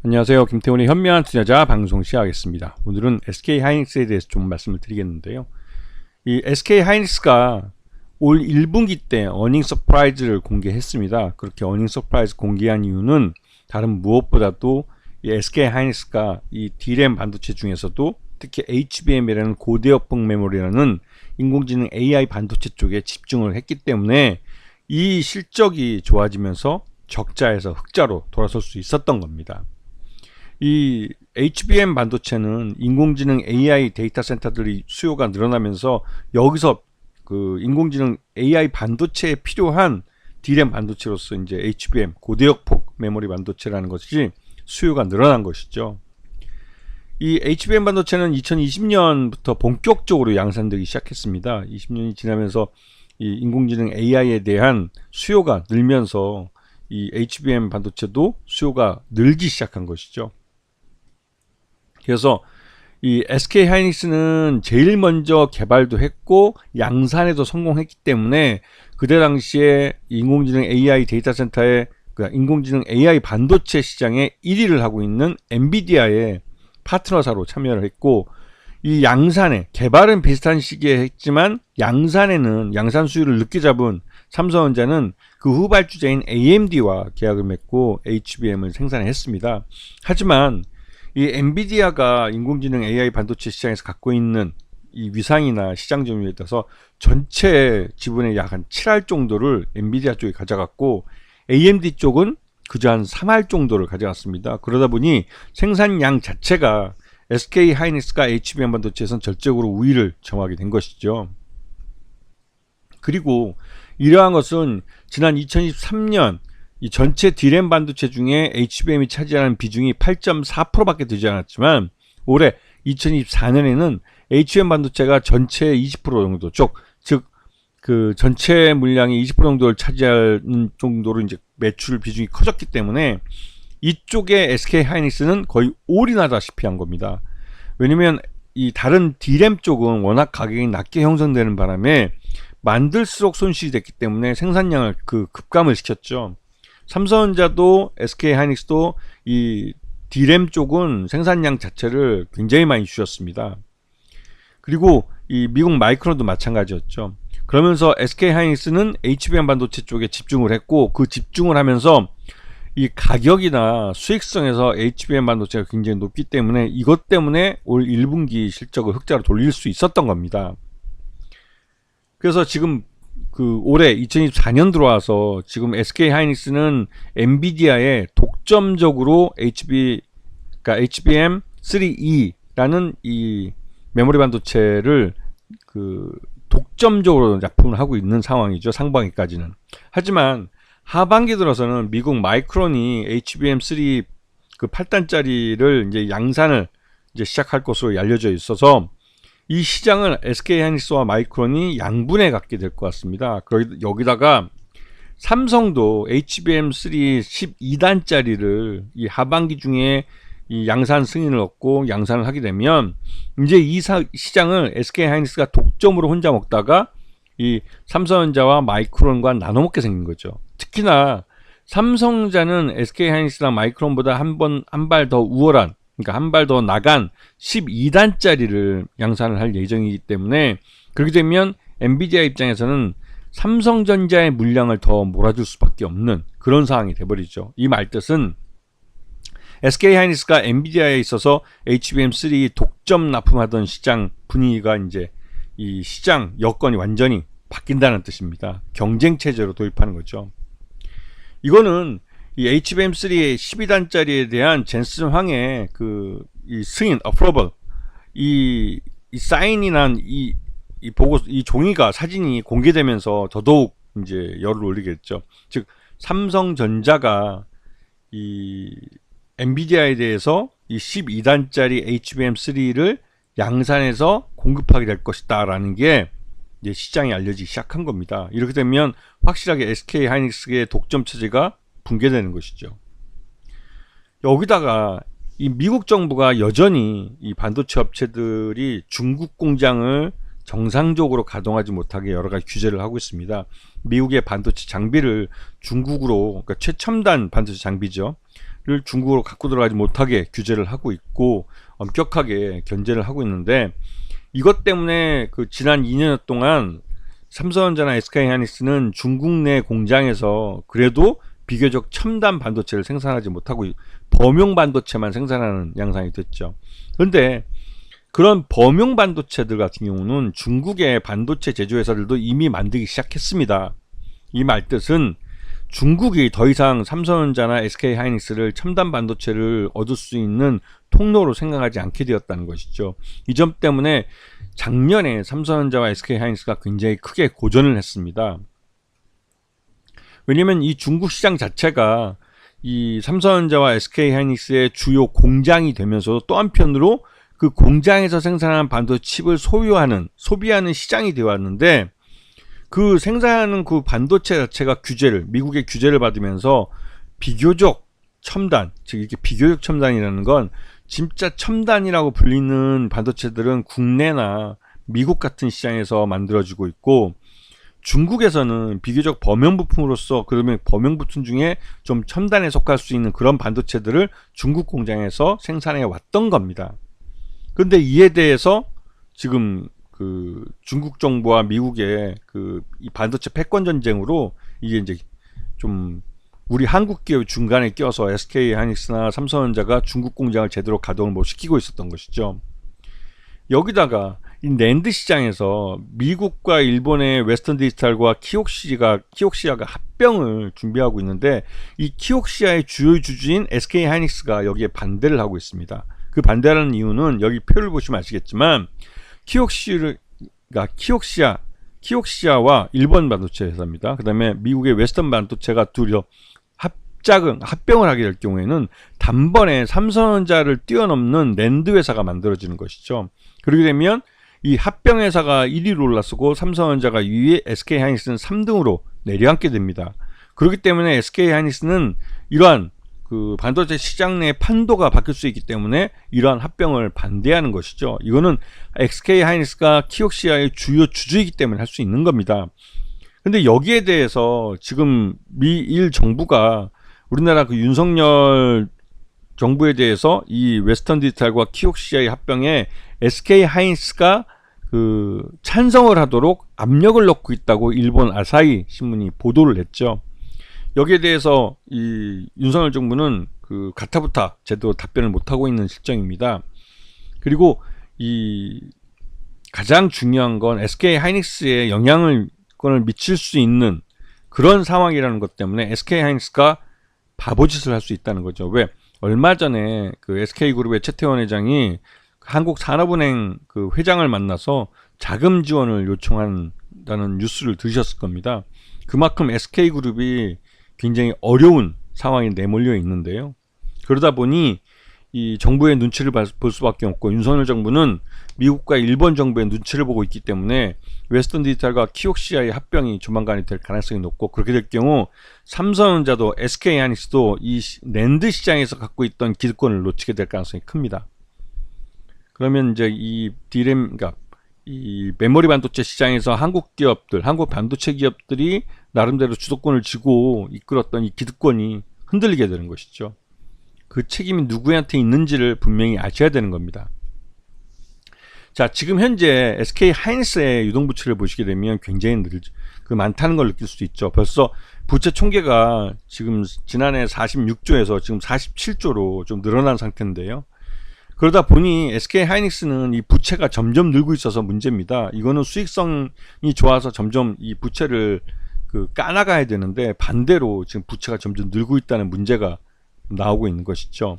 안녕하세요. 김태훈의 현명한 투자자 방송 시작하겠습니다. 오늘은 SK하이닉스에 대해서 좀 말씀을 드리겠는데요. 이 SK하이닉스가 올 1분기 때 어닝 서프라이즈를 공개했습니다. 그렇게 어닝 서프라이즈 공개한 이유는 다른 무엇보다도 이 SK하이닉스가 이 D램 반도체 중에서도 특히 HBM이라는 고대역폭 메모리라는 인공지능 AI 반도체 쪽에 집중을 했기 때문에 이 실적이 좋아지면서 적자에서 흑자로 돌아설 수 있었던 겁니다. 이 HBM 반도체는 인공지능 AI 데이터 센터들이 수요가 늘어나면서 여기서 그 인공지능 AI 반도체에 필요한 D램 반도체로서 이제 HBM 고대역폭 메모리 반도체라는 것이 수요가 늘어난 것이죠. 이 HBM 반도체는 2020년부터 본격적으로 양산되기 시작했습니다. 20년이 지나면서 이 인공지능 AI에 대한 수요가 늘면서 이 HBM 반도체도 수요가 늘기 시작한 것이죠. 그래서 이 SK하이닉스는 제일 먼저 개발도 했고 양산에도 성공했기 때문에 그때 당시에 인공지능 AI 데이터 센터의 인공지능 AI 반도체 시장에 1위를 하고 있는 엔비디아의 파트너사로 참여를 했고, 이 양산에 개발은 비슷한 시기에 했지만 양산에는 양산 수율을 늦게 잡은 삼성전자는 그 후발주자인 AMD와 계약을 맺고 HBM을 생산했습니다. 하지만 이 엔비디아가 인공지능 AI 반도체 시장에서 갖고 있는 이 위상이나 시장 점유율에 따라서 전체 지분의 약 한 7할 정도를 엔비디아 쪽이 가져갔고 AMD 쪽은 그저 한 3할 정도를 가져갔습니다. 그러다 보니 생산량 자체가 SK하이닉스가 HBM 반도체에서는 절대적으로 우위를 점하게 된 것이죠. 그리고 이러한 것은 지난 2023년 이 전체 D램 반도체 중에 HBM이 차지하는 비중이 8.4%밖에 되지 않았지만 올해 2024년에는 HBM 반도체가 전체의 20% 정도 즉 그 전체 물량의 20% 정도를 차지하는 정도로 이제 매출 비중이 커졌기 때문에 이쪽에 SK하이닉스는 거의 올인하다시피 한 겁니다. 왜냐면 이 다른 D램 쪽은 워낙 가격이 낮게 형성되는 바람에 만들수록 손실이 됐기 때문에 생산량을 급감을 시켰죠. 삼성전자도 SK하이닉스도 이 D램 쪽은 생산량 자체를 굉장히 많이 줄였습니다. 그리고 이 미국 마이크론도 마찬가지였죠. 그러면서 SK하이닉스는 HBM 반도체 쪽에 집중을 했고 그 집중을 하면서 이 가격이나 수익성에서 HBM 반도체가 굉장히 높기 때문에 이것 때문에 올 1분기 실적을 흑자로 돌릴 수 있었던 겁니다. 그래서 지금 그 올해 2024년 들어와서 지금 SK하이닉스는 엔비디아에 독점적으로 그러니까 HBM3E라는 이 메모리 반도체를 그 독점적으로 납품을 하고 있는 상황이죠. 상반기까지는. 하지만 하반기 들어서는 미국 마이크론이 HBM3 그 8단짜리를 이제 양산을 이제 시작할 것으로 알려져 있어서 이 시장을 SK하이닉스와 마이크론이 양분해 갖게 될 것 같습니다. 여기다가 삼성도 HBM3 12단짜리를 이 하반기 중에 이 양산 승인을 얻고 양산을 하게 되면 이제 이 시장을 SK하이닉스가 독점으로 혼자 먹다가 이 삼성전자와 마이크론과 나눠 먹게 생긴 거죠. 특히나 삼성전자는 SK하이닉스랑 마이크론보다 한 발 더 우월한, 그러니까 한 발 더 나간 12단짜리를 양산을 할 예정이기 때문에 그렇게 되면 엔비디아 입장에서는 삼성전자의 물량을 더 몰아줄 수밖에 없는 그런 상황이 돼버리죠. 이 말뜻은 SK하이닉스가 엔비디아에 있어서 HBM3 독점 납품하던 시장 분위기가 이제 이 시장 여건이 완전히 바뀐다는 뜻입니다. 경쟁 체제로 도입하는 거죠. 이거는 이 HBM3 12단짜리에 대한 젠슨 황의 이 승인, 어프로벌, 이 사인이 난 이 보고 이 종이가 사진이 공개되면서 더더욱 이제 열을 올리겠죠. 즉 삼성전자가 이 엔비디아에 대해서 이 12단짜리 HBM3를 양산해서 공급하게 될 것이다라는 게 이제 시장에 알려지기 시작한 겁니다. 이렇게 되면 확실하게 SK하이닉스의 독점 체제가 붕괴되는 것이죠. 여기다가 이 미국 정부가 여전히 이 반도체 업체들이 중국 공장을 정상적으로 가동하지 못하게 여러 가지 규제를 하고 있습니다. 미국의 반도체 장비를 중국으로, 그러니까 최첨단 반도체 장비죠. 중국으로 갖고 들어가지 못하게 규제를 하고 있고 엄격하게 견제를 하고 있는데, 이것 때문에 그 지난 2년 동안 삼성전자나 SK하이닉스는 중국 내 공장에서 그래도 비교적 첨단 반도체를 생산하지 못하고 범용 반도체만 생산하는 양상이 됐죠. 그런데 그런 범용 반도체들 같은 경우는 중국의 반도체 제조회사들도 이미 만들기 시작했습니다. 이 말뜻은 중국이 더 이상 삼성전자나 SK하이닉스를 첨단 반도체를 얻을 수 있는 통로로 생각하지 않게 되었다는 것이죠. 이 점 때문에 작년에 삼성전자와 SK하이닉스가 굉장히 크게 고전을 했습니다. 왜냐하면 이 중국 시장 자체가 이 삼성전자와 SK하이닉스의 주요 공장이 되면서 또 한편으로 그 공장에서 생산한 반도체 칩을 소비하는 시장이 되었는데, 그 생산하는 그 반도체 자체가 미국의 규제를 받으면서 비교적 첨단, 즉 이렇게 비교적 첨단이라는 건 진짜 첨단이라고 불리는 반도체들은 국내나 미국 같은 시장에서 만들어지고 있고, 중국에서는 비교적 범용 부품으로서, 그러면 범용 부품 중에 좀 첨단에 속할 수 있는 그런 반도체들을 중국 공장에서 생산해 왔던 겁니다. 그런데 이에 대해서 지금 그 중국 정부와 미국의 그 이 반도체 패권 전쟁으로 이게 이제 좀 우리 한국 기업 중간에 껴서 SK하이닉스나 삼성전자가 중국 공장을 제대로 가동을 못 시키고 있었던 것이죠. 여기다가 이 낸드 시장에서 미국과 일본의 웨스턴 디지털과 키옥시아가 합병을 준비하고 있는데, 이 키옥시아의 주요 주주인 SK하이닉스가 여기에 반대를 하고 있습니다. 그 반대하는 이유는 여기 표를 보시면 아시겠지만, 키옥시아와 일본 반도체 회사입니다. 그 다음에 미국의 웨스턴 반도체가 둘이서 합병을 하게 될 경우에는 단번에 삼성전자를 뛰어넘는 낸드 회사가 만들어지는 것이죠. 그렇게 되면 이 합병 회사가 1위로 올라서고 삼성전자가 2위, SK하이닉스는 3등으로 내려앉게 됩니다. 그렇기 때문에 SK하이닉스는 이러한 그 반도체 시장 내 판도가 바뀔 수 있기 때문에 이러한 합병을 반대하는 것이죠. 이거는 SK하이닉스가 키옥시아의 주요 주주이기 때문에 할 수 있는 겁니다. 근데 여기에 대해서 지금 미일 정부가 우리나라 그 윤석열 정부에 대해서 이 웨스턴 디지털과 키옥시아의 합병에 SK하이닉스가 그 찬성을 하도록 압력을 넣고 있다고 일본 아사히 신문이 보도를 했죠. 여기에 대해서 이 윤석열 정부는 그 가타부타 제대로 답변을 못하고 있는 실정입니다. 그리고 이 가장 중요한 건 SK하이닉스에 영향을 미칠 수 있는 그런 상황이라는 것 때문에 SK하이닉스가 바보짓을 할 수 있다는 거죠. 왜? 얼마 전에 그 SK그룹의 최태원 회장이 한국산업은행 그 회장을 만나서 자금 지원을 요청한다는 뉴스를 들으셨을 겁니다. 그만큼 SK그룹이 굉장히 어려운 상황에 내몰려 있는데요. 그러다 보니 이 정부의 눈치를 볼 수밖에 없고, 윤석열 정부는 미국과 일본 정부의 눈치를 보고 있기 때문에 웨스턴 디지털과 키옥시아의 합병이 조만간에 될 가능성이 높고, 그렇게 될 경우 삼성전자도 SK하이닉스도 이 낸드 시장에서 갖고 있던 기득권을 놓치게 될 가능성이 큽니다. 그러면 이제 이 그러니까 이 메모리 반도체 시장에서 한국 반도체 기업들이 나름대로 주도권을 쥐고 이끌었던 이 기득권이 흔들리게 되는 것이죠. 그 책임이 누구한테 있는지를 분명히 아셔야 되는 겁니다. 자, 지금 현재 SK하이닉스의 유동부채를 보시게 되면 굉장히 많다는 걸 느낄 수 있죠. 벌써 부채 총계가 지금 지난해 46조에서 지금 47조로 좀 늘어난 상태인데요. 그러다 보니 SK하이닉스는 이 부채가 점점 늘고 있어서 문제입니다. 이거는 수익성이 좋아서 점점 이 부채를 까나가야 되는데, 반대로 지금 부채가 점점 늘고 있다는 문제가 나오고 있는 것이죠.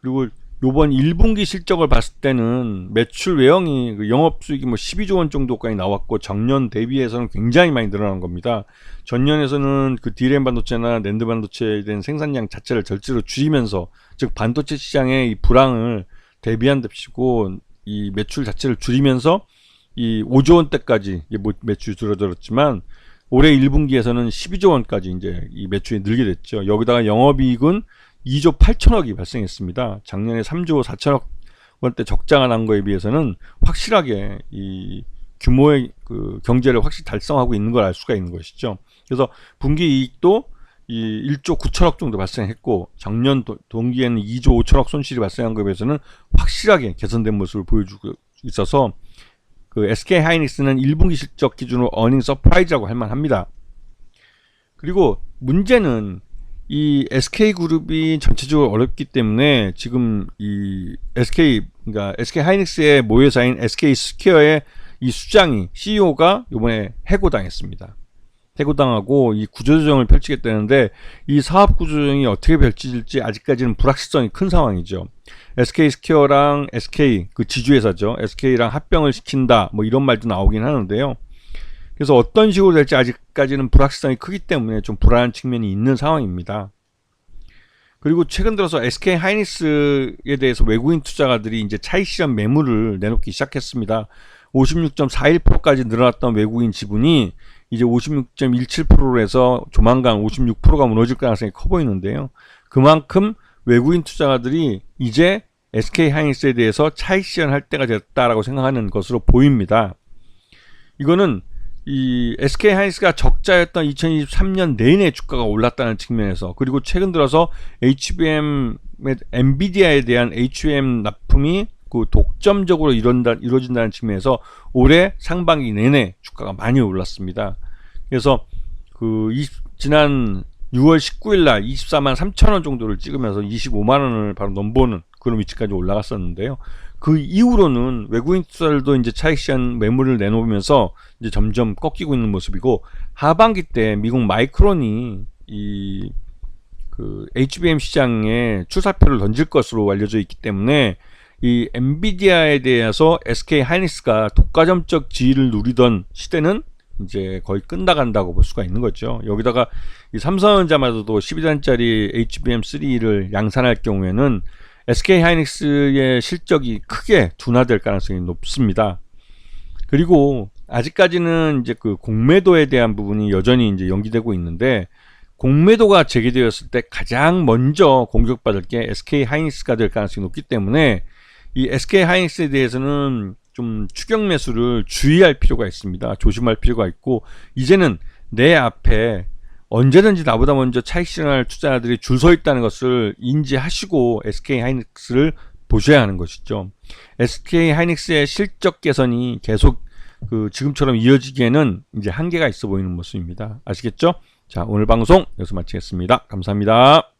그리고 요번 1분기 실적을 봤을 때는 매출 외형이 영업수익이 12조 원 정도까지 나왔고, 전년 대비해서는 굉장히 많이 늘어난 겁니다. 전년에서는 그 D램 반도체나 낸드 반도체에 대한 생산량 자체를 절제로 줄이면서, 즉 반도체 시장의 이 불황을 대비한답시고 이 매출 자체를 줄이면서 이 5조 원대까지 매출이 줄어들었지만, 올해 1분기에서는 12조 원까지 이제 이 매출이 늘게 됐죠. 여기다가 영업이익은 2조 8천억이 발생했습니다. 작년에 3조 4천억 원대 적자가 난 거에 비해서는 확실하게 이 규모의 그 경제를 확실히 달성하고 있는 걸 알 수가 있는 것이죠. 그래서 분기 이익도 이 1조 9천억 정도 발생했고 작년 동기에는 2조 5천억 손실이 발생한 것에 비해서는 확실하게 개선된 모습을 보여주고 있어서 그 SK 하이닉스는 1분기 실적 기준으로 어닝 서프라이즈라고 할 만합니다. 그리고 문제는 이 SK그룹이 전체적으로 어렵기 때문에 지금 이 그러니까 SK 하이닉스의 모회사인 SK 스퀘어의 이 수장이 CEO가 이번에 해고당했습니다. 해고당하고 이 구조조정을 펼치겠다는데 이 사업 구조조정이 어떻게 펼쳐질지 아직까지는 불확실성이 큰 상황이죠. SK 스퀘어랑 SK 그 지주회사죠. SK랑 합병을 시킨다 뭐 이런 말도 나오긴 하는데요. 그래서 어떤 식으로 될지 아직까지는 불확실성이 크기 때문에 좀 불안한 측면이 있는 상황입니다. 그리고 최근 들어서 SK 하이닉스에 대해서 외국인 투자가들이 이제 차익 실현 매물을 내놓기 시작했습니다. 56.41%까지 늘어났던 외국인 지분이 이제 56.17%로 해서 조만간 56%가 무너질 가능성이 커 보이는데요. 그만큼 외국인 투자가들이 이제 SK 하이닉스에 대해서 차익 실현할 때가 됐다라고 생각하는 것으로 보입니다. 이거는 이 SK 하이닉스가 적자였던 2023년 내내 주가가 올랐다는 측면에서, 그리고 최근 들어서 엔비디아에 대한 HBM 납품이 그 독점적으로 이루어진다는 측면에서 올해 상반기 내내 주가가 많이 올랐습니다. 그래서 지난 6월 19일 날 24만 3천 원 정도를 찍으면서 25만 원을 바로 넘보는 그런 위치까지 올라갔었는데요. 그 이후로는 외국인 투자들도 이제 차익 실현 매물을 내놓으면서 이제 점점 꺾이고 있는 모습이고, 하반기 때 미국 마이크론이 그 HBM 시장에 출사표를 던질 것으로 알려져 있기 때문에 이 엔비디아에 대해서 SK 하이닉스가 독과점적 지위를 누리던 시대는 이제 거의 끝나간다고 볼 수가 있는 거죠. 여기다가 이 삼성전자마저도 12단짜리 HBM3를 양산할 경우에는 SK 하이닉스의 실적이 크게 둔화될 가능성이 높습니다. 그리고 아직까지는 이제 그 공매도에 대한 부분이 여전히 이제 연기되고 있는데, 공매도가 제기되었을 때 가장 먼저 공격받을 게 SK 하이닉스가 될 가능성이 높기 때문에 이 SK 하이닉스에 대해서는 좀 추격 매수를 주의할 필요가 있습니다. 조심할 필요가 있고, 이제는 내 앞에 언제든지 나보다 먼저 차익 실현할 투자자들이 줄 서 있다는 것을 인지하시고 SK 하이닉스를 보셔야 하는 것이죠. SK 하이닉스의 실적 개선이 계속 지금처럼 이어지기에는 이제 한계가 있어 보이는 모습입니다. 아시겠죠? 자, 오늘 방송 여기서 마치겠습니다. 감사합니다.